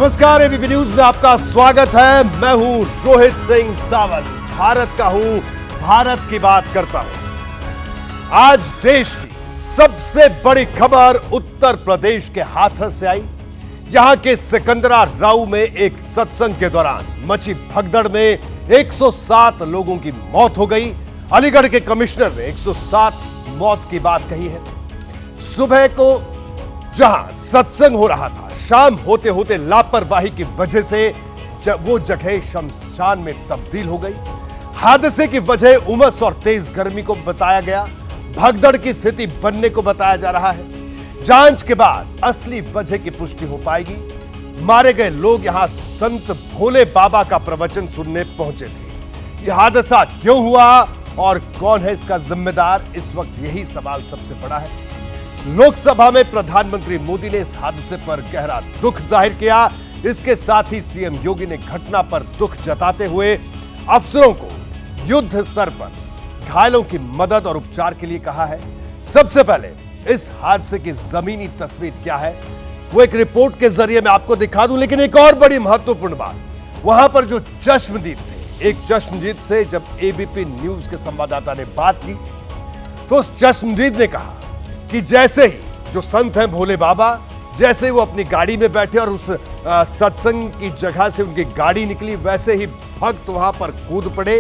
नमस्कार, ABP news में आपका स्वागत है। मैं हूं रोहित सिंह सावंत, भारत का हूं, भारत की बात करता हूं। आज देश की सबसे बड़ी खबर उत्तर प्रदेश के हाथरस से आई। यहां के सिकंदरा राऊ में एक सत्संग के दौरान मची भगदड़ में 107 लोगों की मौत हो गई। अलीगढ़ के कमिश्नर ने 107 मौत की बात कही है। सुबह को जहां सत्संग हो रहा था, शाम होते होते लापरवाही की वजह से वो जगह शमशान में तब्दील हो गई। हादसे की वजह उमस और तेज गर्मी को बताया गया। भगदड़ की स्थिति बनने को बताया जा रहा है। जांच के बाद असली वजह की पुष्टि हो पाएगी। मारे गए लोग यहां संत भोले बाबा का प्रवचन सुनने पहुंचे थे। यह हादसा क्यों हुआ और कौन है इसका जिम्मेदार, इस वक्त यही सवाल सबसे बड़ा है। लोकसभा में प्रधानमंत्री मोदी ने इस हादसे पर गहरा दुख जाहिर किया। इसके साथ ही सीएम योगी ने घटना पर दुख जताते हुए अफसरों को युद्ध स्तर पर घायलों की मदद और उपचार के लिए कहा है। सबसे पहले इस हादसे की जमीनी तस्वीर क्या है वो एक रिपोर्ट के जरिए मैं आपको दिखा दूं, लेकिन एक और बड़ी महत्वपूर्ण बात, वहां पर जो चश्मदीद थे, एक चश्मदीद से जब एबीपी न्यूज के संवाददाता ने बात की तो उस चश्मदीद ने कहा कि जैसे ही जो संत हैं भोले बाबा, जैसे ही वो अपनी गाड़ी में बैठे और उस सत्संग की जगह से उनकी गाड़ी निकली, वैसे ही भक्त वहां पर कूद पड़े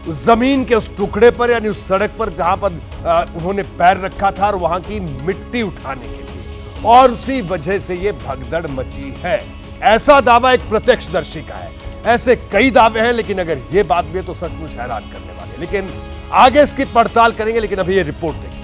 उस जमीन के उस टुकड़े पर, यानी उस सड़क पर जहां पर उन्होंने पैर रखा था, और वहां की मिट्टी उठाने के लिए, और उसी वजह से ये भगदड़ मची है। ऐसा दावा एक प्रत्यक्षदर्शी का है। ऐसे कई दावे हैं, लेकिन अगर ये बात भी है तो सचमुच हैरान करने वाले। लेकिन आगे इसकी पड़ताल करेंगे, लेकिन अभी ये रिपोर्ट देखिए।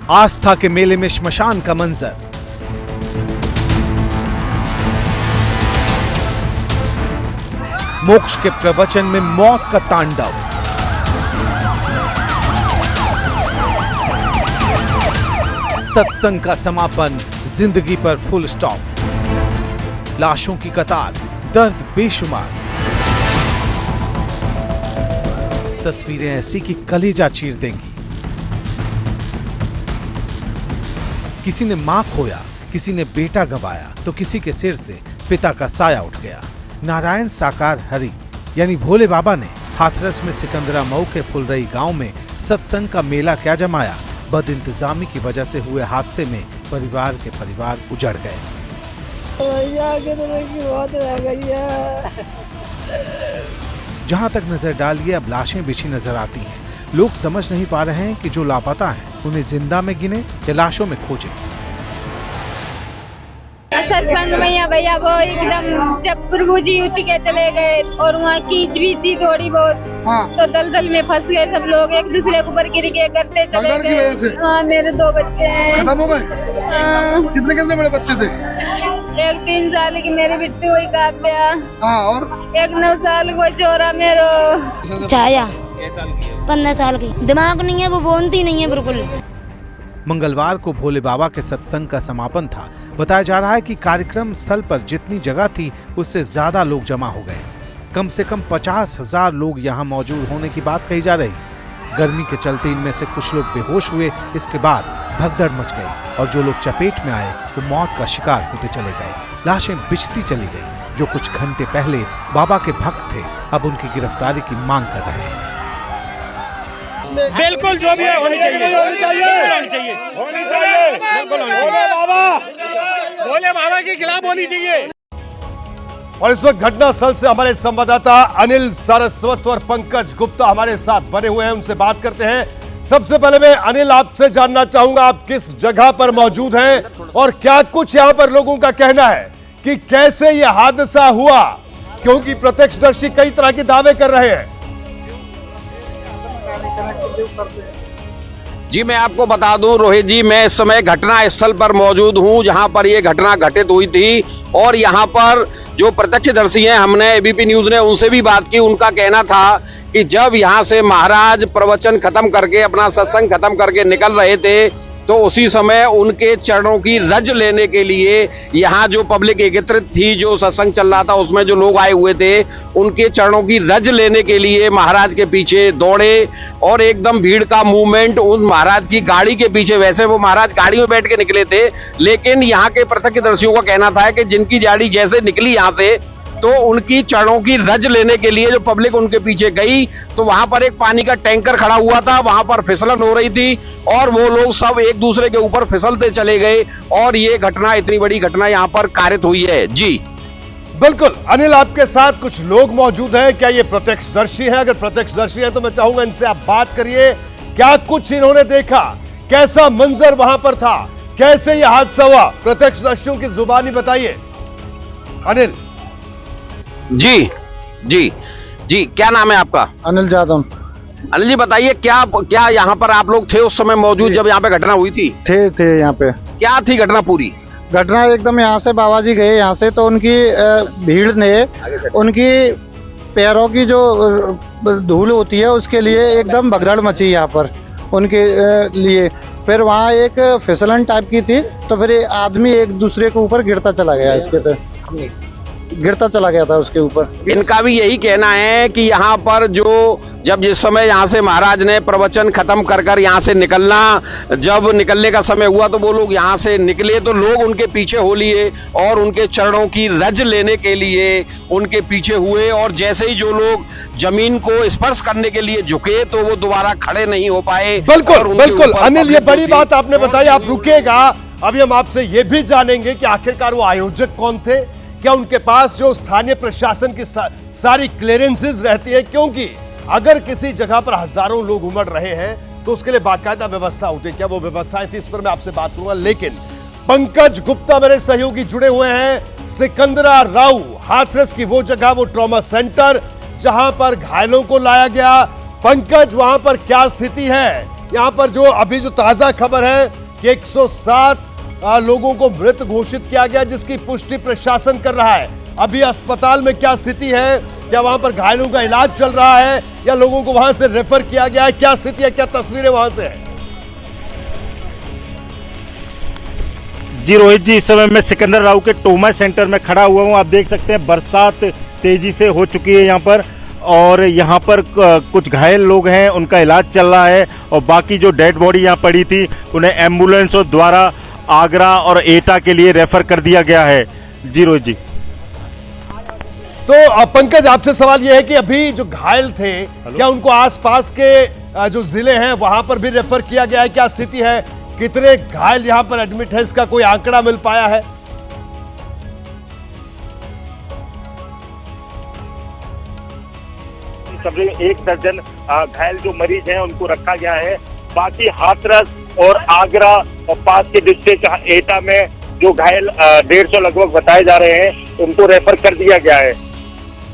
आस्था के मेले में श्मशान का मंजर। मोक्ष के प्रवचन में मौत का तांडव। सत्संग का समापन, जिंदगी पर फुल स्टॉप। लाशों की कतार, दर्द बेशुमार। तस्वीरें ऐसी कि कलेजा चीर देंगी। किसी ने मां खोया, किसी ने बेटा गंवाया, तो किसी के सिर से पिता का साया उठ गया। नारायण साकार हरि यानी भोले बाबा ने हाथरस में सिकंदरा मऊ के फुलरई गांव में सत्संग का मेला क्या जमाया। बदइंतजामी की वजह से हुए हादसे में परिवार के परिवार उजड़ गए। जहां तक नजर डालिए, अब लाशें बिछी नजर आती हैं। लोग समझ नहीं पा रहे हैं कि जो लापता हैं उन्हें जिंदा में गिने या लाशों में खोजें। सत्संग में भैया वो एकदम जब प्रभु जी उठ के चले गए और वहाँ कीच भी थी थोड़ी बहुत, तो दलदल में फंस गए सब लोग, एक दूसरे के ऊपर गिर के करते चले गए। हाँ, मेरे 2 बच्चे हैं। खत्म हो गए? हाँ। कितने बड़े बच्चे थे? एक 3 साल की मेरी बिट्टू हुई काव्या, और एक 9 साल को चोरा मेरो छाया 15 साल की। दिमाग नहीं है, वो बोलती नहीं है बिल्कुल। मंगलवार को भोले बाबा के सत्संग का समापन था। बताया जा रहा है कि कार्यक्रम स्थल पर जितनी जगह थी उससे ज्यादा लोग जमा हो गए। कम से कम 50,000 लोग यहाँ मौजूद होने की बात कही जा रही। गर्मी के चलते इनमें से कुछ लोग बेहोश हुए। इसके बाद भगदड़ मच गई और जो लोग चपेट में आए वो मौत का शिकार होते चले गए। लाशें बिछती चली गई। जो कुछ घंटे पहले बाबा के भक्त थे, अब उनकी गिरफ्तारी की मांग कर रहे हैं। बिल्कुल जो भी है होनी चाहिए, होनी चाहिए, बिल्कुल होनी चाहिए। भोले बाबा के खिलाफ होनी चाहिए। और इस वक्त घटनास्थल से हमारे संवाददाता अनिल सारस्वत और पंकज गुप्ता हमारे साथ बने हुए हैं, उनसे बात करते हैं। सबसे पहले मैं अनिल आपसे जानना चाहूंगा, आप किस जगह पर मौजूद हैं और क्या कुछ यहां पर लोगों का कहना है कि कैसे यह हादसा हुआ, क्योंकि प्रत्यक्षदर्शी कई तरह के दावे कर रहे हैं। जी मैं आपको बता दूं रोहित जी, मैं इस समय घटना स्थल पर मौजूद हूं जहां पर यह घटना घटित हुई थी। और यहां पर जो प्रत्यक्षदर्शी हैं, हमने एबीपी न्यूज ने उनसे भी बात की। उनका कहना था कि जब यहां से महाराज प्रवचन खत्म करके, अपना सत्संग खत्म करके निकल रहे थे तो उसी समय उनके चरणों की रज लेने के लिए यहाँ जो पब्लिक एकत्रित थी, जो सत्संग चल रहा था उसमें जो लोग आए हुए थे, उनके चरणों की रज लेने के लिए महाराज के पीछे दौड़े और एकदम भीड़ का मूवमेंट उन महाराज की गाड़ी के पीछे। वैसे वो महाराज गाड़ी में बैठ के निकले थे, लेकिन यहाँ के प्रत्यक्षदर्शियों का कहना था कि जिनकी गाड़ी जैसे निकली यहाँ से, तो उनकी चरणों की रज लेने के लिए जो पब्लिक उनके पीछे गई, तो वहां पर एक पानी का टैंकर खड़ा हुआ था, वहां पर फिसलन हो रही थी और वो लोग सब एक दूसरे के ऊपर फिसलते चले गए और ये घटना, इतनी बड़ी घटना यहाँ पर कारित हुई है। जी बिल्कुल अनिल, आपके साथ कुछ लोग मौजूद हैं, क्या ये प्रत्यक्षदर्शी हैं? अगर प्रत्यक्षदर्शी हैं तो मैं चाहूंगा इनसे आप बात करिए, क्या कुछ इन्होंने देखा, कैसा मंजर वहां पर था, कैसे ये हादसा हुआ? प्रत्यक्षदर्शियों की जुबानी बताइए अनिल। जी जी जी, क्या नाम है आपका? अनिल जादव। अनिल जी बताइए, क्या यहाँ पर आप लोग थे उस समय मौजूद जब यहाँ पे घटना हुई थी? थे यहाँ पे। क्या थी घटना पूरी? घटना एकदम यहाँ से बाबा जी गए यहाँ से, तो उनकी भीड़ ने उनकी पैरों की जो धूल होती है उसके लिए एकदम भगदड़ मची यहाँ पर उनके लिए। फिर वहाँ एक फिसलन टाइप की थी, तो फिर आदमी एक दूसरे के ऊपर गिरता चला गया, इसके पे गिरता चला गया था उसके ऊपर। इनका भी यही कहना है कि यहाँ पर जब जिस समय यहाँ से महाराज ने प्रवचन खत्म कर यहाँ से निकलना, जब निकलने का समय हुआ तो वो लोग यहाँ से निकले तो लोग उनके पीछे हो लिए और उनके चरणों की रज लेने के लिए उनके पीछे हुए, और जैसे ही जो लोग जमीन को स्पर्श करने के लिए झुके तो वो दोबारा खड़े नहीं हो पाए। बिल्कुल बिल्कुल अनिल, ये बड़ी बात आपने बताई। आप रुकेगा, अभी हम आपसे ये भी जानेंगे कि आखिरकार वो आयोजक कौन थे, क्या उनके पास जो स्थानीय प्रशासन की सारी क्लियरेंसेस रहती है, क्योंकि अगर किसी जगह पर हजारों लोग उमड़ रहे हैं तो उसके लिए बाकायदा व्यवस्था होती है, क्या वो व्यवस्थाएं थी? इस पर मैं आपसे बात करूंगा, लेकिन पंकज गुप्ता मेरे सहयोगी जुड़े हुए हैं। सिकंदरा राव, हाथरस की वो जगह, वो ट्रॉमा सेंटर जहां पर घायलों को लाया गया। पंकज, वहां पर क्या स्थिति है? यहां पर जो अभी जो ताजा खबर है कि 107 लोगों को मृत घोषित किया गया, जिसकी पुष्टि प्रशासन कर रहा है। अभी अस्पताल में क्या स्थिति है? क्या वहां पर घायलों का इलाज चल रहा है या लोगों को वहां से रेफर किया गया है? क्या स्थिति है, क्या तस्वीरें वहां से है? जी रोहित जी, इस समय मैं सिकंदर राव के ट्रॉमा सेंटर में खड़ा हुआ हूं। आप देख सकते हैं बरसात तेजी से हो चुकी है यहाँ पर, और यहाँ पर कुछ घायल लोग हैं, उनका इलाज चल रहा है, और बाकी जो डेड बॉडी यहाँ पड़ी थी उन्हें एम्बुलेंसों द्वारा आगरा और एटा के लिए रेफर कर दिया गया है। जी रोहित जी। तो पंकज, आपसे सवाल यह है कि अभी जो घायल थे, क्या उनको आसपास के जो जिले हैं वहां पर भी रेफर किया गया है? क्या स्थिति है? कितने घायल यहां पर एडमिट है, इसका कोई आंकड़ा मिल पाया है? एक दर्जन घायल जो मरीज हैं उनको रखा गया है। बाकी हाथरस और आगरा और पास के डिस्ट्रिक्ट एटा में जो घायल 150 लगभग बताए जा रहे हैं, उनको रेफर कर दिया गया है।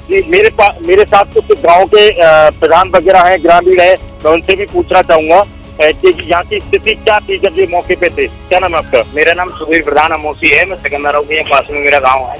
जी, मेरे साथ कुछ गांव के प्रधान वगैरह हैं, ग्रामीण है, मैं उनसे भी पूछना चाहूंगा कि यहाँ की स्थिति क्या थी जब ये मौके पे थे। क्या नाम है आपका? मेरा नाम सुधीर प्रधान अमोसी है, मैं सिकंदरा के पास में मेरा गाँव है,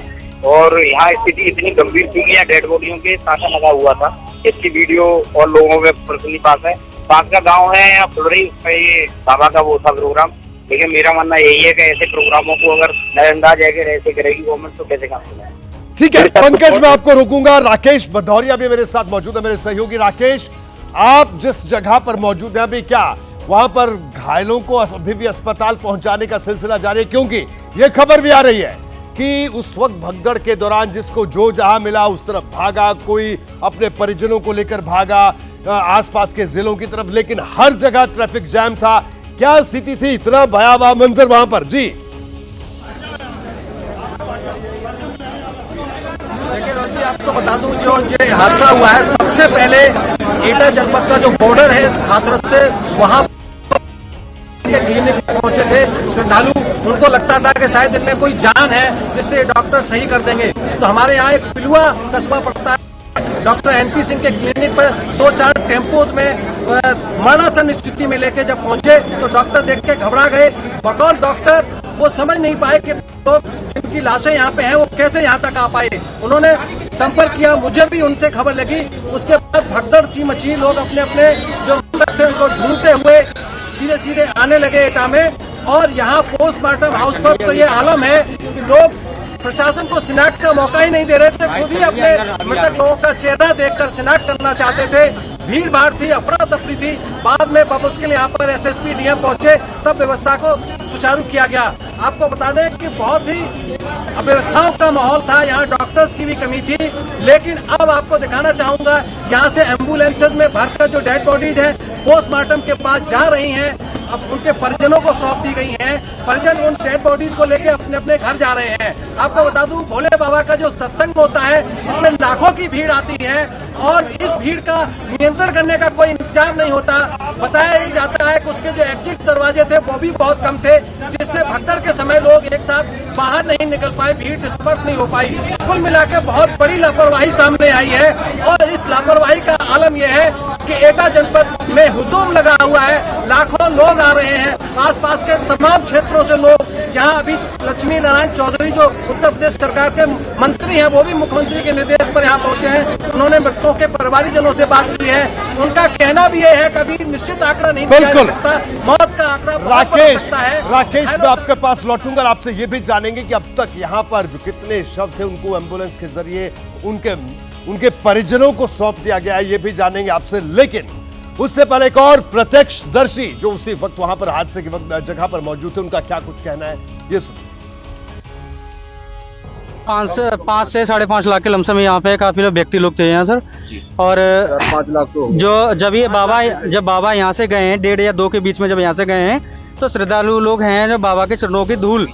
और यहाँ स्थिति इतनी गंभीर थी कि डेड बॉडियों के तांता लगा हुआ था। इसकी वीडियो और लोगों में पर्सनली पास का गांव है या फुलरी, ये बाबा का वो था प्रोग्राम। लेकिन मेरा मानना यही है कि ऐसे प्रोग्रामों को अगर नजरअंदाज ऐसे करेगी गवर्नमेंट तो कैसे काम चलाए। ठीक है पंकज, मैं आपको रोकूंगा। राकेश भदौरिया भी मेरे साथ मौजूद है, मेरे सहयोगी। राकेश, आप जिस जगह पर मौजूद हैं अभी, क्या वहां पर घायलों को अभी भी अस्पताल पहुंचाने का सिलसिला जारी है? क्योंकि यह खबर भी आ रही है कि उस वक्त भगदड़ के दौरान जिसको जो जहां मिला उस तरफ भागा, कोई अपने परिजनों को लेकर भागा आसपास के जिलों की तरफ, लेकिन हर जगह ट्रैफिक जैम था। क्या स्थिति थी? इतना भयावह मंजर वहां पर। जी देखिए रोजी, आपको बता दूं, जो ये हादसा हुआ है, सबसे पहले एटा जनपद का जो बॉर्डर है हाथरस से, वहां क्लिनिक पहुंचे थे श्रद्धालु। उनको लगता था कि शायद इनमें कोई जान है जिससे डॉक्टर सही कर देंगे। तो हमारे यहाँ एक पिलुआ कस्बा पड़ता है, डॉक्टर एनपी सिंह के क्लिनिक पर 2-4 टेम्पोज में मरणासन स्थिति में लेके जब पहुंचे तो डॉक्टर देख के घबरा गए। बकौल डॉक्टर वो समझ नहीं पाए कि लोग जिनकी लाशें यहाँ पे हैं वो कैसे यहाँ तक आ पाए। उन्होंने संपर्क किया, मुझे भी उनसे खबर लगी। उसके बाद भगदड़ ची मची, लोग अपने अपने जो मृतक थे उनको ढूंढते हुए सीधे सीधे आने लगे एटा में। और यहाँ पोस्टमार्टम हाउस पर तो ये आलम है कि लोग प्रशासन को शिनाख्त का मौका ही नहीं दे रहे थे, खुद ही अपने मृतक लोगों का चेहरा देखकर शिनाख्त करना चाहते थे। भीड़ भाड़ थी, अफरा तफरी थी। बाद में मुश्किल यहाँ पर एसएसपी डीएम पहुंचे, तब व्यवस्था को सुचारू किया गया। आपको बता दें कि बहुत ही अव्यवस्थाओं का माहौल था, यहाँ डॉक्टर्स की भी कमी थी। लेकिन अब आपको दिखाना चाहूंगा, यहाँ से एम्बुलेंसेज में भरकर जो डेड बॉडीज हैं पोस्टमार्टम के पास जा रही हैं। अब उनके परिजनों को सौंप दी गई हैं। परिजन उन डेड बॉडीज को लेकर अपने अपने घर जा रहे हैं। आपको बता दूं, भोले बाबा का जो सत्संग होता है इसमें लाखों की भीड़ आती है और इस भीड़ का नियंत्रण करने का कोई इंतजाम नहीं होता। बताया ही जाता है कि उसके जो एग्जिट दरवाजे थे वो भी बहुत कम थे, जिससे भगदड़ के समय लोग एक साथ बाहर नहीं निकल पाए, भीड़ डिस्पर्स नहीं हो पाई। कुल मिलाकर बहुत बड़ी लापरवाही सामने आई है और इस लापरवाही का आलम यह है कि एटा जनपद में हुजूम लगा हुआ है। लाखों लोग आ रहे हैं, आसपास के तमाम क्षेत्रों से लोग यहाँ। अभी लक्ष्मी नारायण चौधरी जो उत्तर प्रदेश सरकार के मंत्री हैं, वो भी मुख्यमंत्री के निर्देश पर यहाँ पहुंचे हैं। उन्होंने मृतकों के परिवारजनों से बात की है। उनका कहना भी ये है कि अभी निश्चित आंकड़ा नहीं दिया जा सकता, मौत का आंकड़ा बहुत बढ़ सकता है। राकेश, मैं आपके पास लौटूंगा, आपसे ये भी जानेंगे कि अब तक यहाँ पर जो कितने शव थे उनको एम्बुलेंस के जरिए उनके परिजनों को सौंप दिया गया है, ये भी जानेंगे आपसे। लेकिन उससे पहले एक और प्रत्यक्षदर्शी जो उसी वक्त वहां पर हादसे के वक्त जगह पर मौजूद थे, उनका क्या कुछ कहना है, ये सुनिए। 5 से 5.5 लाख के लमसम यहाँ पे काफी लोग व्यक्ति लोग थे यहाँ सर। और 5 लाख तो जो जब बाबा यहाँ से गए हैं 1.5 या 2 के बीच में जब यहाँ से गए हैं, तो श्रद्धालु लोग हैं जो बाबा के चरणों की धूल,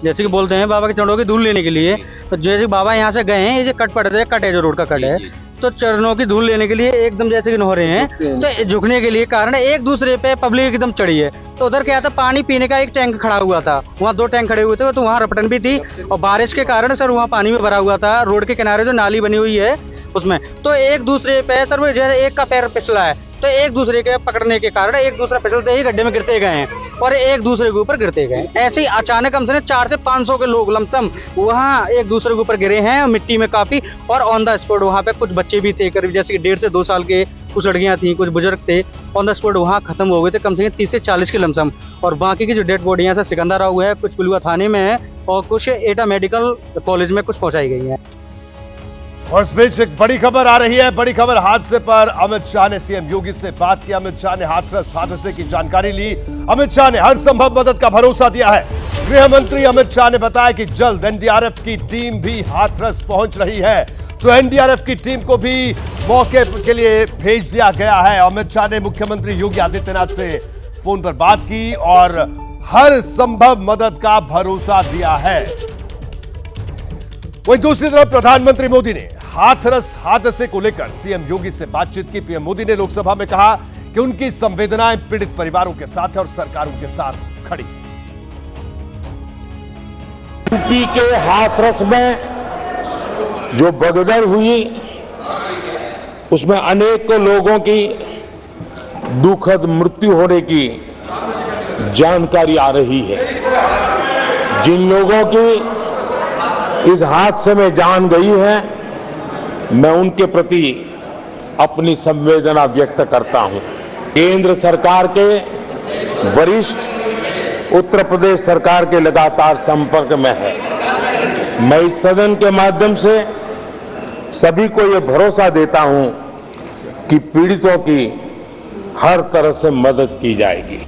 जैसे कि बोलते हैं बाबा के चरणों की धूल लेने के लिए, तो जैसे बाबा यहाँ से गए हैं, ये जो कट है जो रोड का कट है, तो चरणों की धूल लेने के लिए एकदम जैसे कि नहा रहे हैं, तो झुकने के लिए कारण एक दूसरे पे पब्लिक एकदम चढ़ी है। तो उधर क्या था, पानी पीने का एक टैंक खड़ा हुआ था, वहाँ 2 टैंक खड़े हुए थे, तो वहाँ रपटन भी थी और बारिश के कारण सर वहाँ पानी में भरा हुआ था। रोड के किनारे जो नाली बनी हुई है उसमें, तो एक दूसरे पे सर जैसे एक का पैर फिसला है, तो एक दूसरे के पकड़ने के कारण एक दूसरा फिसलते ही गड्ढे में गिरते गए हैं और एक दूसरे के ऊपर गिरते गए। ऐसे ही अचानक हमसे 400 से 500 के लोग लमसम वहाँ एक दूसरे के ऊपर गिरे हैं मिट्टी में काफी, और ऑन द स्पॉट वहाँ पे कुछ बच्चे भी थे करीब जैसे कि 1.5 से 2 साल के, कुछ लड़कियां थी, कुछ बुजुर्ग थे, ऑन द स्पॉट वहाँ खत्म हो गए थे, कम से कम 30 से 40 के लमसम। और बाकी की जो डेड बॉडी है सिकंदर राव है, कुछ पिलुआ थाने में है और कुछ एटा मेडिकल कॉलेज में कुछ पहुंचाई गई है। और इस बीच एक बड़ी खबर आ रही है, बड़ी खबर हादसे पर। अमित शाह ने सीएम योगी से बात की, अमित शाह ने हाथरस हादसे की जानकारी ली। अमित शाह ने हर संभव मदद का भरोसा दिया है। गृह मंत्री अमित शाह ने बताया कि जल्द एनडीआरएफ की टीम भी हाथरस पहुंच रही है, तो एनडीआरएफ की टीम को भी मौके के लिए भेज दिया गया है। अमित शाह ने मुख्यमंत्री योगी आदित्यनाथ से फोन पर बात की और हर संभव मदद का भरोसा दिया है। वहीं दूसरी तरफ प्रधानमंत्री मोदी ने हाथरस हादसे को लेकर सीएम योगी से बातचीत की। पीएम मोदी ने लोकसभा में कहा कि उनकी संवेदनाएं पीड़ित परिवारों के साथ है और सरकार उनके साथ खड़ी है। यूपी के हाथरस में जो भगदड़ हुई उसमें अनेकों लोगों की दुखद मृत्यु होने की जानकारी आ रही है। जिन लोगों की इस हादसे में जान गई है, मैं उनके प्रति अपनी संवेदना व्यक्त करता हूं। केंद्र सरकार के वरिष्ठ उत्तर प्रदेश सरकार के लगातार संपर्क में है। मैं इस सदन के माध्यम से सभी को यह भरोसा देता हूं कि पीड़ितों की हर तरह से मदद की जाएगी।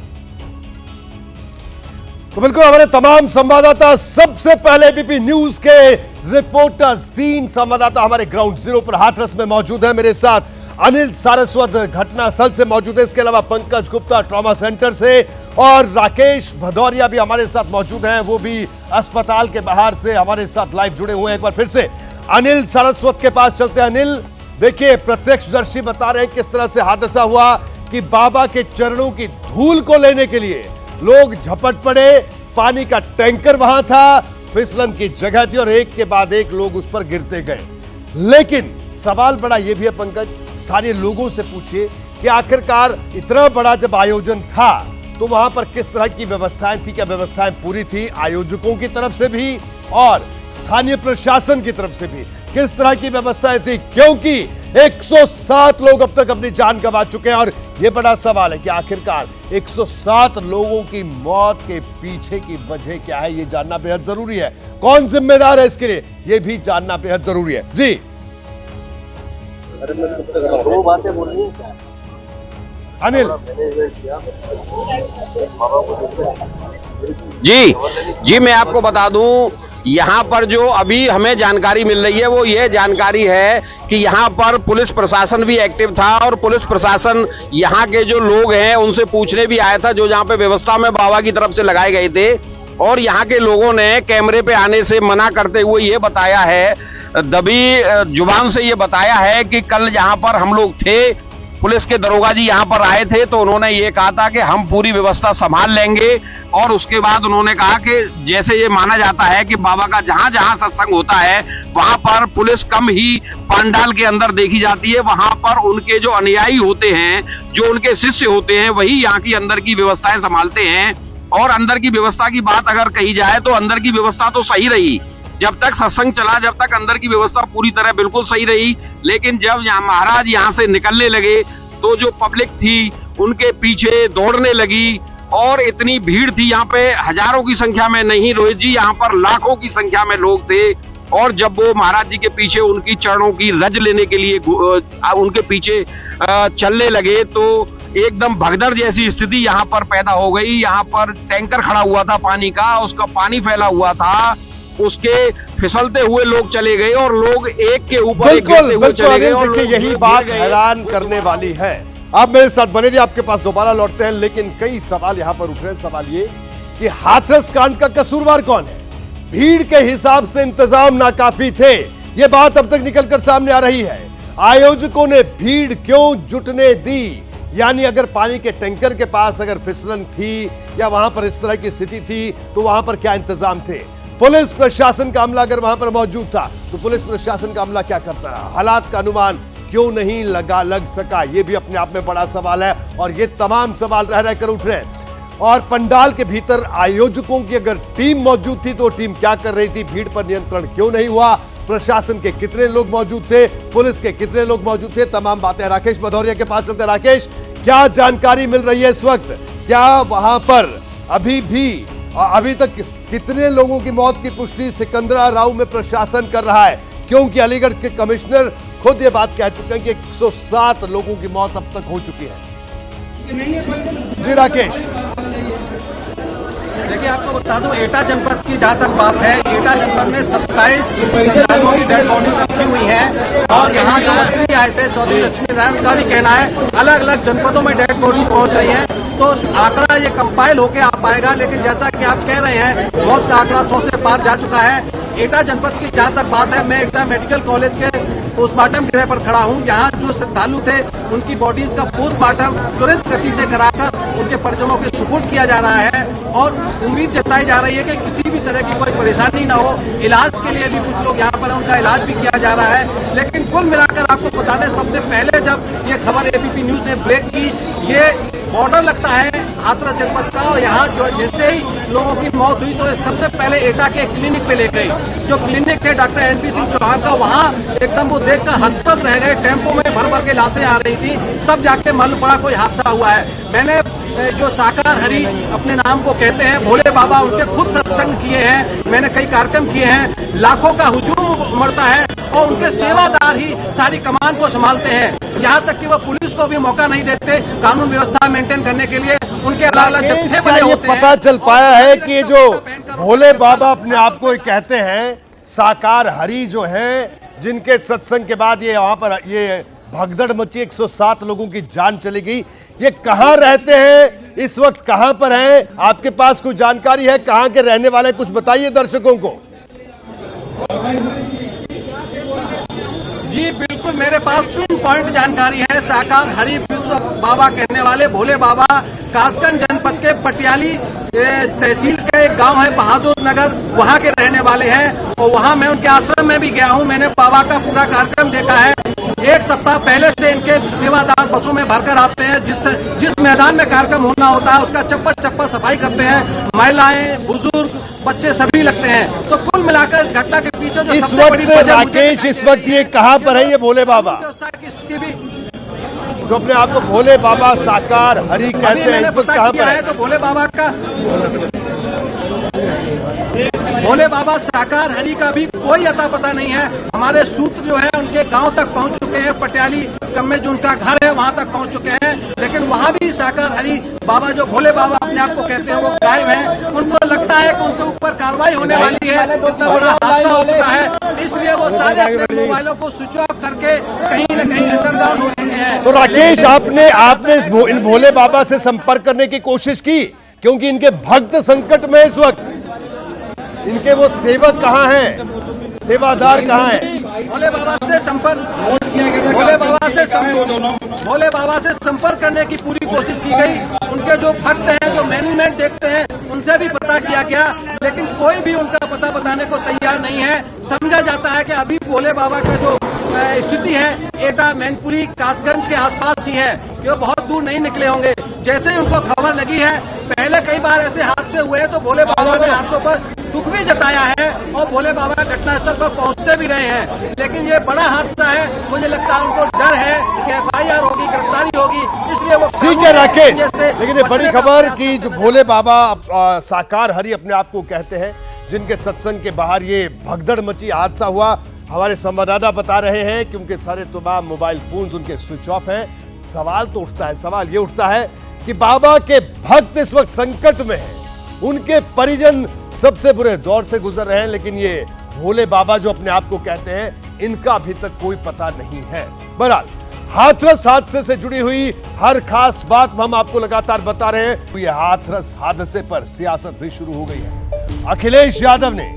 तो बिल्कुल हमारे तमाम संवाददाता, सबसे पहले एबीपी न्यूज के रिपोर्टर्स, 3 संवाददाता हमारे ग्राउंड जीरो पर हाथरस में मौजूद हैं। मेरे साथ अनिल सारस्वत घटनास्थल से मौजूद है, इसके अलावा पंकज गुप्ता ट्रॉमा सेंटर से और राकेश भदौरिया भी हमारे साथ मौजूद हैं, वो भी अस्पताल के बाहर से हमारे साथ लाइव जुड़े हुए हैं। एक बार फिर से अनिल सारस्वत के पास चलते हैं। अनिल, देखिए प्रत्यक्षदर्शी बता रहे हैं किस तरह से हादसा हुआ कि बाबा के चरणों की धूल को लेने के लिए लोग झपट पड़े, पानी का टैंकर वहां था, फिसलन की जगह थी और एक के बाद एक लोग उस पर गिरते गए। लेकिन सवाल बड़ा यह भी है पंकज, स्थानीय लोगों से पूछिए कि आखिरकार इतना बड़ा जब आयोजन था तो वहां पर किस तरह की व्यवस्थाएं थी, क्या व्यवस्थाएं पूरी थी आयोजकों की तरफ से भी और स्थानीय प्रशासन की तरफ से भी किस तरह की व्यवस्थाएं थी, क्योंकि 107 लोग अब तक अपनी जान गंवा चुके हैं। और यह बड़ा सवाल है कि आखिरकार 107 लोगों की मौत के पीछे की वजह क्या है, यह जानना बेहद जरूरी है। कौन जिम्मेदार है इसके लिए, यह भी जानना बेहद जरूरी है। जी दो बातें बोलिए अनिल जी मैं आपको बता दूं, यहाँ पर जो अभी हमें जानकारी मिल रही है वो ये जानकारी है कि यहाँ पर पुलिस प्रशासन भी एक्टिव था और पुलिस प्रशासन यहाँ के जो लोग हैं उनसे पूछने भी आया था, जो यहाँ पे व्यवस्था में बाबा की तरफ से लगाए गए थे। और यहाँ के लोगों ने कैमरे पे आने से मना करते हुए ये बताया है, दबी जुबान से ये बताया है कि कल यहाँ पर हम लोग थे, पुलिस के दरोगा जी यहाँ पर आए थे, तो उन्होंने ये कहा था कि हम पूरी व्यवस्था संभाल लेंगे। और उसके बाद उन्होंने कहा कि जैसे ये माना जाता है कि बाबा का जहां जहां सत्संग होता है वहां पर पुलिस कम ही पंडाल के अंदर देखी जाती है, वहां पर उनके जो अनुयायी होते हैं, जो उनके शिष्य होते हैं, वही यहाँ की अंदर की व्यवस्थाएं संभालते हैं। और अंदर की व्यवस्था की बात अगर कही जाए तो अंदर की व्यवस्था तो सही रही, जब तक सत्संग चला, जब तक अंदर की व्यवस्था पूरी तरह बिल्कुल सही रही। लेकिन जब महाराज यहाँ से निकलने लगे तो जो पब्लिक थी उनके पीछे दौड़ने लगी और इतनी भीड़ थी, यहाँ पे हजारों की संख्या में नहीं रोहित जी, यहाँ पर लाखों की संख्या में लोग थे। और जब वो महाराज जी के पीछे उनकी चरणों की रज लेने के लिए उनके पीछे चलने लगे तो एकदम भगदड़ जैसी स्थिति यहाँ पर पैदा हो गई। यहाँ पर टैंकर खड़ा हुआ था पानी का, उसका पानी फैला हुआ था, उसके फिसलते हुए लोग चले गए और लोग एक के ऊपर एक गिरते हुए चले गए। और यही बात हैरान करने वाली है। आप मेरे साथ बने रहिए, आपके पास दोबारा लौटते हैं, लेकिन कई सवाल यहाँ पर उठ रहे हैं। सवाल ये कि हाथरस कांड का कसूरवार कौन है? भीड़ के हिसाब से इंतजाम नाकाफी थे, ये बात अब तक निकलकर सामने आ रही है। आयोजकों ने भीड़ क्यों जुटने दी? यानी अगर पानी के टैंकर के पास अगर फिसलन थी या वहां पर इस तरह की स्थिति थी तो वहां पर क्या इंतजाम थे? पुलिस प्रशासन का अमला अगर वहां पर मौजूद था तो पुलिस प्रशासन का अमला क्या करता रहा? हालात का अनुमान क्यों नहीं लग सका? यह भी अपने आप में बड़ा सवाल है और ये तमाम सवाल रह रहकर उठ रहे हैं। और पंडाल के भीतर आयोजकों की अगर टीम मौजूद थी तो टीम क्या कर रही थी? भीड़ पर नियंत्रण क्यों नहीं हुआ? प्रशासन के कितने लोग मौजूद थे? पुलिस के कितने लोग मौजूद थे? तमाम बातें राकेश भदौरिया के पास चलते। राकेश, क्या जानकारी मिल रही है इस वक्त? क्या वहां पर अभी तक कितने लोगों की मौत की पुष्टि सिकंदरा राव में प्रशासन कर रहा है? क्योंकि अलीगढ़ के कमिश्नर खुद ये बात कह चुके हैं कि 107 लोगों की मौत अब तक हो चुकी है। जी राकेश, देखिए आपको बता दूं, एटा जनपद की जहां तक बात है, एटा जनपद में 27 श्रद्धालुओं की डेड बॉडी रखी हुई है। और यहाँ जो मंत्री आए थे चौधरी लक्ष्मी नारायण, उनका भी कहना है अलग अलग जनपदों में डेड बॉडी पहुंच रही है, तो आंकड़ा ये कंपाइल होके आ पाएगा। लेकिन जैसा कि आप कह रहे हैं, मौत का आंकड़ा 100 से पार जा चुका है। एटा जनपद की जहां तक बात है, मैं एटा मेडिकल कॉलेज के पोस्टमार्टम गृह पर खड़ा हूं। यहाँ जो श्रद्धालु थे उनकी बॉडीज का पोस्टमार्टम त्वरित गति से कराकर उनके परिजनों के सुपुर्द किया जा रहा है और उम्मीद जताई जा रही है कि किसी भी तरह की कोई परेशानी ना हो। इलाज के लिए भी कुछ लोग यहाँ पर उनका इलाज भी किया जा रहा है। लेकिन कुल मिलाकर आपको बता दें, सबसे पहले जब ये खबर एबीपी न्यूज ने ब्रेक की, ये बॉर्डर लगता है हाथरस जनपद का, और यहाँ जो जैसे ही लोगों की मौत हुई तो सबसे पहले एटा के क्लिनिक पे ले गई। जो क्लिनिक है डॉक्टर एनपी सिंह चौहान का, वहाँ एकदम वो देखकर हतप्रभ रह गए। टेम्पो में भर भर के लाशें आ रही थी, तब जाके मालूम पड़ा कोई हादसा हुआ है। मैंने जो साकार हरि अपने नाम को कहते हैं, भोले बाबा, उनके खुद सत्संग किए हैं, मैंने कई कार्यक्रम किए हैं। लाखों का हुजूम उमड़ता है और उनके सेवादार ही सारी कमान को संभालते हैं। यहाँ तक कि वो पुलिस को भी मौका नहीं देते कानून व्यवस्था मेंटेन करने के लिए। उनके अलग जत्थे बने होते हैं। पता चल पाया है कि जो भोले बाबा अपने आप को कहते हैं, साकार हरि जो हैं, जिनके सत्संग के बाद ये वहां पर ये भगदड़ मची, 107 लोगों की जान चली गई। ये कहां रहते हैं इस वक्त, कहां पर हैं? आपके पास कोई जानकारी है? कहां के रहने वाले, कुछ बताइए दर्शकों को। जी बिल्कुल, मेरे पास पिन पॉइंट जानकारी है। साकार हरि विश्व बाबा कहने वाले भोले बाबा कासगंज जनपद के पटियाली तहसील का एक गांव है बहादुर नगर, वहां के रहने वाले हैं। और वहां मैं उनके आश्रम में भी गया हूं, मैंने बाबा का पूरा कार्यक्रम देखा है। एक सप्ताह पहले से इनके सेवादार बसों में भरकर आते हैं। जिस मैदान में कार्यक्रम होना होता है उसका चप्पल सफाई करते हैं। महिलाएं, बुजुर्ग, बच्चे सभी लगते हैं। तो कुल मिलाकर इस घटना के पीछे जो सबसे बड़ी वजह राकेश, इस वक्त ये कहाँ पर है ये भोले बाबा, जो अपने आप को भोले बाबा साकार हरि कहते हैं, इस वक्त कहाँ पर है? तो भोले बाबा साकार हरि का भी कोई अता पता नहीं है। हमारे सूत्र जो है उनके गांव तक पहुंच चुके हैं। पटियाली कम में जो उनका घर है वहां तक पहुंच चुके हैं, लेकिन वहां भी साकार हरि बाबा जो भोले बाबा अपने आप को कहते हैं वो गायब हैं। उनको लगता है कि उनके ऊपर कार्रवाई होने वाली है, इतना बड़ा हादसा हो चुका है, इसलिए वो सारे अपने मोबाइलों को स्विच ऑफ करके कहीं न कहीं अंडरग्राउंड हो चुके हैं। तो राकेश, आपने इन भोले बाबा से संपर्क करने की कोशिश की, क्योंकि इनके भक्त संकट में इस वक्त, इनके वो सेवक कहाँ हैं, सेवादार कहाँ हैं? भोले बाबा से संपर्क करने की पूरी कोशिश की गई। उनके जो भक्त हैं, जो मैनेजमेंट देखते हैं, उनसे भी पता किया गया, लेकिन कोई भी उनका पता बताने को तैयार नहीं है। समझा जाता है कि अभी भोले बाबा का जो स्थिति है एटा, मैनपुरी, कासगंज के आसपास ही है, कि वो बहुत दूर नहीं निकले होंगे। जैसे ही उनको खबर लगी है, पहले कई बार ऐसे हादसे हुए हैं तो भोले बाबा ने हाथों पर दुख भी जताया है और भोले बाबा घटनास्थल पर पहुंचते भी रहे हैं, लेकिन ये बड़ा हादसा है। मुझे लगता है उनको डर है कि FIR होगी, गिरफ्तारी होगी, इसलिए वो ठीक है राकेश, लेकिन ये बड़ी खबर कि जो भोले बाबा साकार हरि अपने आप को कहते हैं, जिनके सत्संग के बाहर ये भगदड़ मची हादसा हुआ, हमारे संवाददाता बता रहे हैं कि उनके सारे तमाम मोबाइल फोन्स उनके स्विच ऑफ हैं। सवाल तो उठता है, सवाल ये उठता है कि बाबा के भक्त इस वक्त संकट में हैं, उनके परिजन सबसे बुरे दौर से गुजर रहे हैं, लेकिन ये भोले बाबा जो अपने आप को कहते हैं, इनका अभी तक कोई पता नहीं है। बहरहाल हाथरस हादसे से जुड़ी हुई हर खास बात हम आपको लगातार बता रहे हैं। ये हाथरस हादसे पर सियासत भी शुरू हो गई है। अखिलेश यादव ने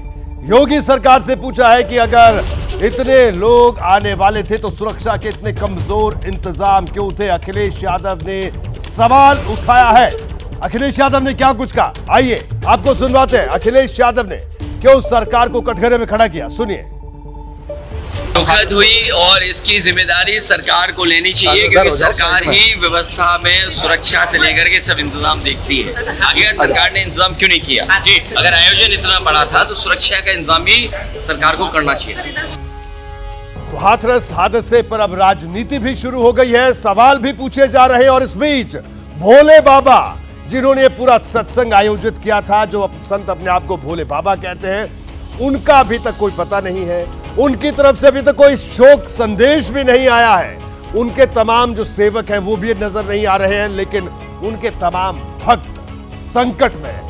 योगी सरकार से पूछा है कि अगर इतने लोग आने वाले थे तो सुरक्षा के इतने कमजोर इंतजाम क्यों थे? अखिलेश यादव ने सवाल उठाया है। अखिलेश यादव ने क्या कुछ कहा, आइए आपको सुनवाते हैं। अखिलेश यादव ने क्यों सरकार को कटघरे में खड़ा किया, सुनिए। दुखद हुई और इसकी जिम्मेदारी सरकार को लेनी चाहिए, क्योंकि सरकार ही व्यवस्था में सुरक्षा से लेकर के सब इंतजाम देखती है। आगे सरकार ने इंतजाम क्यों नहीं किया? अगर आयोजन इतना बड़ा था तो सुरक्षा का इंतजाम भी सरकार को करना चाहिए। तो हाथरस हादसे पर अब राजनीति भी शुरू हो गई है, सवाल भी पूछे जा रहे हैं। और इस बीच भोले बाबा, जिन्होंने पूरा सत्संग आयोजित किया था, जो संत अपने आप को भोले बाबा कहते हैं, उनका अभी तक कोई पता नहीं है। उनकी तरफ से अभी तक कोई शोक संदेश भी नहीं आया है। उनके तमाम जो सेवक हैं वो भी नजर नहीं आ रहे हैं, लेकिन उनके तमाम भक्त संकट में हैं।